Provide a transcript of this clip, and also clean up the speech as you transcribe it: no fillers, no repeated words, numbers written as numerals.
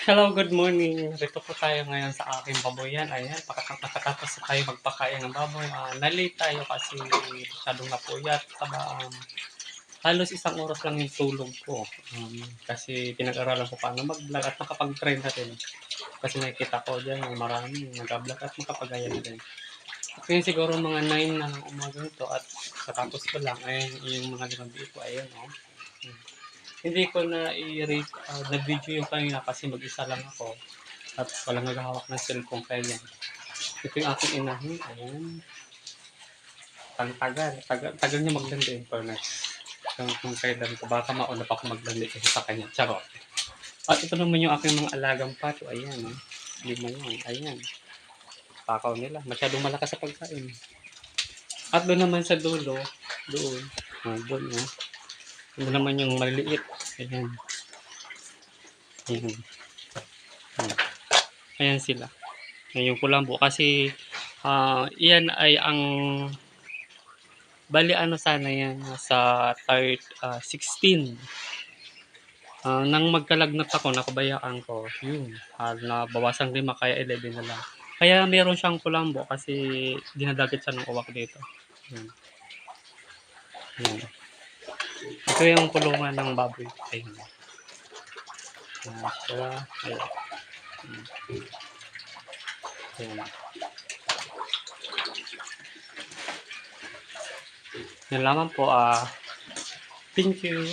Hello, good morning. Dito po tayo ngayon sa aking baboyan. Ayan, nakatapos na tayo magpakain ng baboy. Na-late tayo kasi masyadong napuyat. Saka, halos isang oras lang yung tulog ko. Kasi pinag-aralan ko paano mag-vlog at nakapag-try na rin. Kasi nakikita ko dyan yung marami nag-vlog at makapagaya na rin. Kaya siguro mga 9 na ng umaga nito at katapos ko lang. Ayan yung mga ginagawa ko. Ayan, oh. Hindi ko na na-video yung kanina kasi mag-isa lang ako at walang naghahawak ng cellphone kaya yan. Ito yung aking inahin. Ayan. Ang tagal niya maglandi in fairness. Kung kailan ko, baka mauna pa ako maglandi kasi sa kanya. Charot. At ito naman yung aking mga alagang pato. Ayan. Oh. 5 yan. Ayan. Pakaw nila. Masyadong malakas sa pagkain. At doon naman sa dulo, doon. Doon. Oh. Doon naman yung maliliit. Ayan. Ayan. Ayan sila. Ayan yung kulambo kasi iyan ay ang bali ano sana yan sa 16. Nang magkalagnat ako, napabayaan ko, yun, nabawasan 5 kaya 11 na lang. Kaya meron siyang kulambo kasi dinadagit siya ng uwak dito. Ayan. Ayan. Ito yung kulungan ng baboy. Ayan. Ayan siya. Ayan. Ayan. Yan lamang po. Thank you.